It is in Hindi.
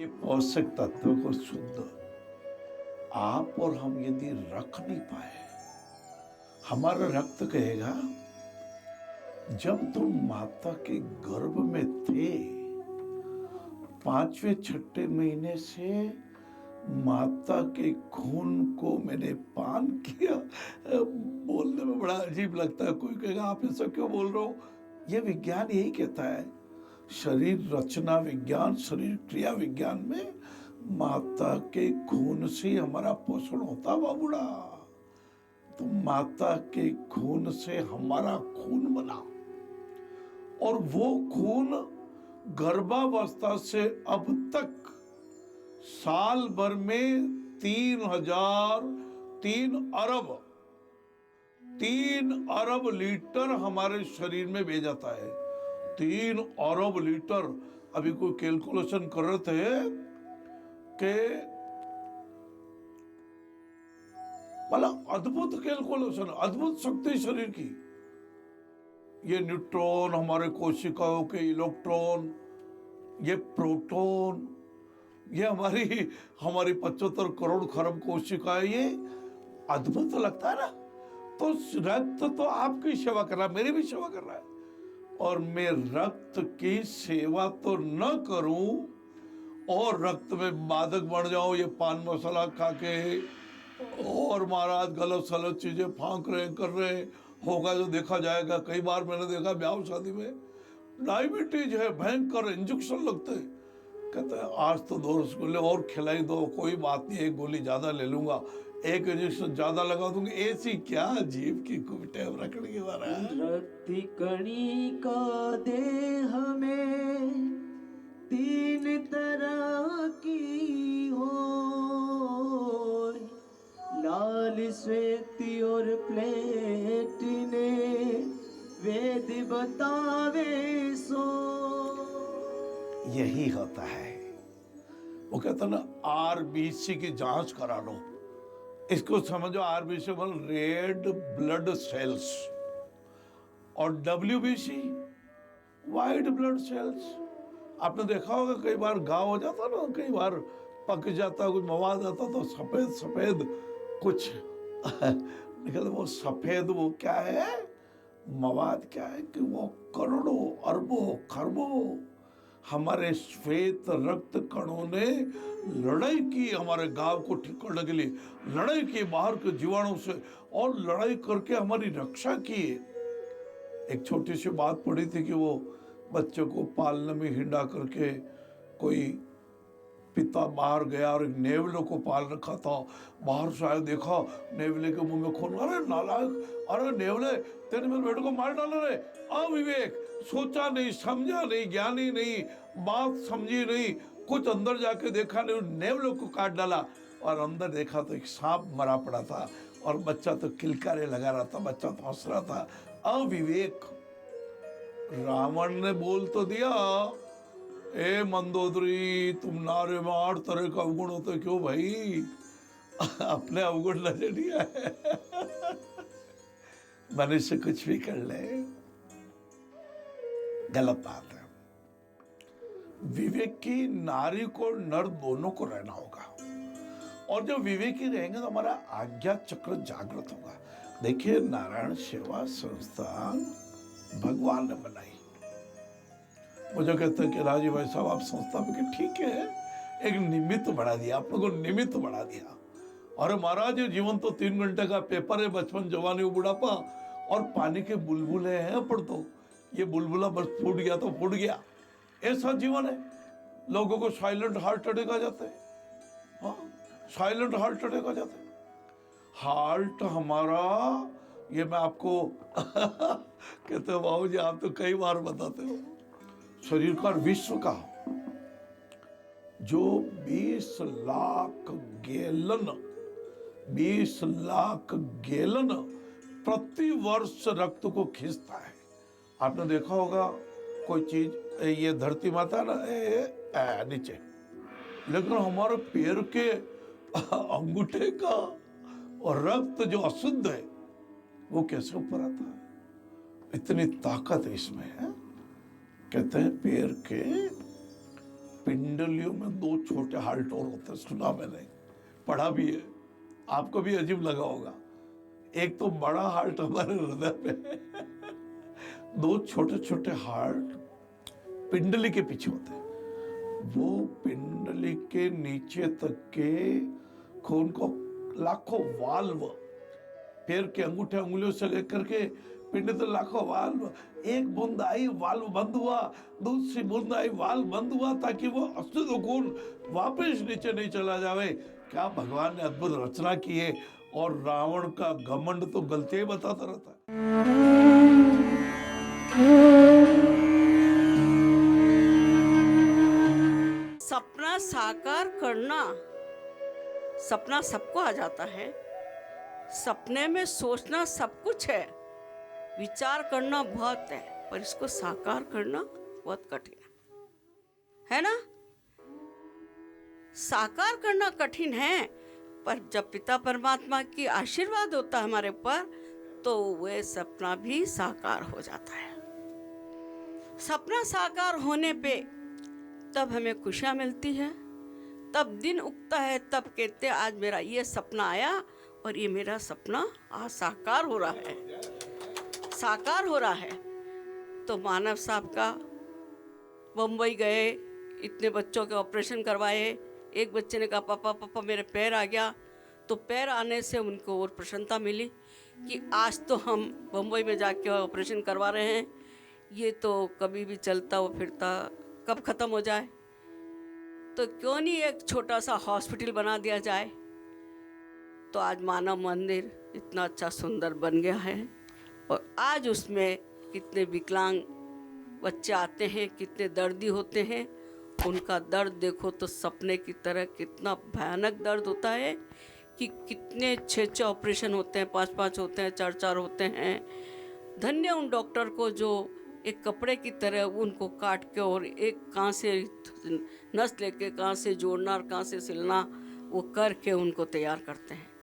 ये पोषक तत्वों को शुद्ध आप और हम यदि रख नहीं पाए, हमारा रक्त कहेगा जब तुम माता के गर्भ में थे, 5वें 6ठे महीने से माता के खून को मैंने पान किया। बोलने में बड़ा अजीब लगता है, कोई कहेगा आप ऐसा क्यों बोल रहे हो। ये विज्ञान यही कहता है, शरीर रचना विज्ञान, शरीर क्रिया विज्ञान में माता के खून से हमारा पोषण होता बाबूड़ा। तो माता के खून से हमारा खून बना और वो खून गर्भावस्था से अब तक साल भर में 3 अरब लीटर हमारे शरीर में भेजा जाता है। 3 अरब लीटर। अभी कोई कैलकुलेशन कर रहे थे कि मतलब अद्भुत कैलकुलेशन, अद्भुत शक्ति शरीर की। ये न्यूट्रॉन, हमारे कोशिकाओं के इलेक्ट्रॉन, ये प्रोटॉन, ये हमारी 75 करोड़ खरब कोशिकाएं, ये अद्भुत लगता है ना। तो रक्त तो आपकी सेवा कर रहा है, मेरी भी सेवा कर रहा है, और मैं रक्त की सेवा तो न करूं और रक्त में मादक बन जाऊं, ये पान मसाला खा के और महाराज गलत सलत चीजें फांक रहे कर रहे, होगा जो देखा जाएगा। कई बार मैंने देखा ब्याह शादी में डायबिटीज है, भयंकर इंजेक्शन लगते हैं, कहते हैं आज तो 2 रसगुल्ले और खिलाई दो, कोई बात नहीं, 1 गोली ज्यादा ले लूंगा, 1 इंजेक्शन ज्यादा लगा दूंगा। ऐसी क्या जीव की कुबटे रखने के बारे में। रक्ति कणिका देह में 3 तरह की हो, लाल श्वेत और प्लेटिने वेद बतावे सो। यही होता है, वो कहता ना आरबीसी की जांच करा लो, इसको समझो। आरबीसी मतलब रेड ब्लड सेल्स, और डब्ल्यूबीसी व्हाइट ब्लड सेल्स। आपने देखा होगा कई बार घाव हो जाता ना, कई बार पक जाता, कुछ मवाद आता तो सफेद सफेद कुछ निकल, वो सफेद वो क्या है, मवाद क्या है कि वो करोड़ों अरबों खरबों हमारे श्वेत रक्त कणों ने लड़ाई की, हमारे घाव को ठीक करने के लिए लड़ाई की बाहर के जीवाणु से, और लड़ाई करके हमारी रक्षा की। एक छोटी सी बात पड़ी थी कि वो बच्चे को पालने में हिंडा करके कोई पिता बाहर गया और एक नेवले को पाल रखा था, बाहर से आया, देखा नेवले के मुंह में खून। अरे नालायक, अरे नेवले तेरे मेरे बेटे को मार डाला रे। अविवेक, सोचा नहीं, समझा नहीं, ज्ञानी नहीं, बात समझी नहीं, कुछ अंदर जाके देखा नहीं, नेवले को काट डाला, और अंदर देखा तो एक सांप मरा पड़ा था, और बच्चा तो किलकारे लगा रहा था, बच्चा तो हंस रहा था। अविवेक। रावण ने बोल तो दिया, ए मंदोदरी, तुम नारे में 8 तरह का अवगुण होते क्यों भाई, अपने अवगुण न जड़िया है। मनुष्य कुछ भी कर ले, गलत बात है। विवेकी नारी को नर दोनों को रहना होगा, और जब विवेकी रहेंगे तो हमारा आज्ञा चक्र जागृत होगा। देखिए, नारायण सेवा संस्थान भगवान ने बनाई। मुझे कहते हैं कि राजीव भाई साहब आप संस्था में, ठीक है, एक निमित्त बढ़ा दिया, आप लोगों ने निमित्त बढ़ा दिया। और महाराज जीवन तो 3 घंटे का पेपर है, बचपन जवानी बुढ़ापा, और पानी के बुलबुले हैं पर, तो ये बुलबुला बस फूट गया तो फूट गया, ऐसा जीवन है। लोगों को साइलेंट हार्ट अटैक आ जाते हैं, हाँ, साइलेंट हार्ट अटैक आ जाते हैं। हार्ट हमारा, ये मैं आपको कहते हो बाबू जी, आप तो कई बार बताते हो, शरीर का, विश्व का जो 20 लाख गैलन प्रति वर्ष रक्त को खींचता है। आपने देखा होगा कोई चीज, ये धरती माता ना नीचे, लेकिन हमारे पैर के अंगूठे का और रक्त जो अशुद्ध है वो कैसे ऊपर आता है। इतनी ताकत इसमें है। कहते हैं पिंडलियों में दो छोटे हार्ट और होते हैं, सुना मैंने, पढ़ा भी है, आपको भी अजीब लगा होगा। एक तो बड़ा हार्ट हमारे हृदय पे है, दो छोटे छोटे हार्ट पिंडली के पीछे होते हैं। वो पिंडली के नीचे तक के खून को लाखों वाल्व, पैर के अंगूठे अंगुलियों से लेकर के पिंड तक लाखों वाल्व, एक बूंद आई वाल्व बंद हुआ, दूसरी बूंद आई वाल्व बंद हुआ, ताकि वो अशुद्ध खून वापस नीचे नहीं चला जावे। क्या भगवान ने अद्भुत रचना की है। और रावण का घमंड तो गलतियां बताता रहता है। सपना साकार करना, सपना सबको आ जाता है। सपने में सोचना सब कुछ है, विचार करना बहुत है, पर इसको साकार करना बहुत कठिन है ना। साकार करना कठिन है, पर जब पिता परमात्मा की आशीर्वाद होता है हमारे ऊपर, तो वह सपना भी साकार हो जाता है। सपना साकार होने पे तब हमें खुशियाँ मिलती है, तब दिन उगता है, तब कहते हैं आज मेरा ये सपना आया और ये मेरा सपना आज साकार हो रहा है, साकार हो रहा है। तो मानव साहब का बम्बई गए, इतने बच्चों के ऑपरेशन करवाए। एक बच्चे ने कहा पापा पापा मेरे पैर आ गया, तो पैर आने से उनको और प्रसन्नता मिली कि आज तो हम बम्बई में जाके ऑपरेशन करवा रहे हैं, ये तो कभी भी चलता वो फिरता कब ख़त्म हो जाए, तो क्यों नहीं एक छोटा सा हॉस्पिटल बना दिया जाए। तो आज मानव मंदिर इतना अच्छा सुंदर बन गया है, और आज उसमें कितने विकलांग बच्चे आते हैं, कितने दर्दी होते हैं। उनका दर्द देखो तो सपने की तरह कितना भयानक दर्द होता है कि कितने 6 ऑपरेशन होते हैं, 5 होते हैं, 4 होते हैं। धन्य उन डॉक्टर को जो एक कपड़े की तरह उनको काट के और एक कहाँ से नस लेके कहाँ से जोड़ना और कहाँ से सिलना वो करके उनको तैयार करते हैं।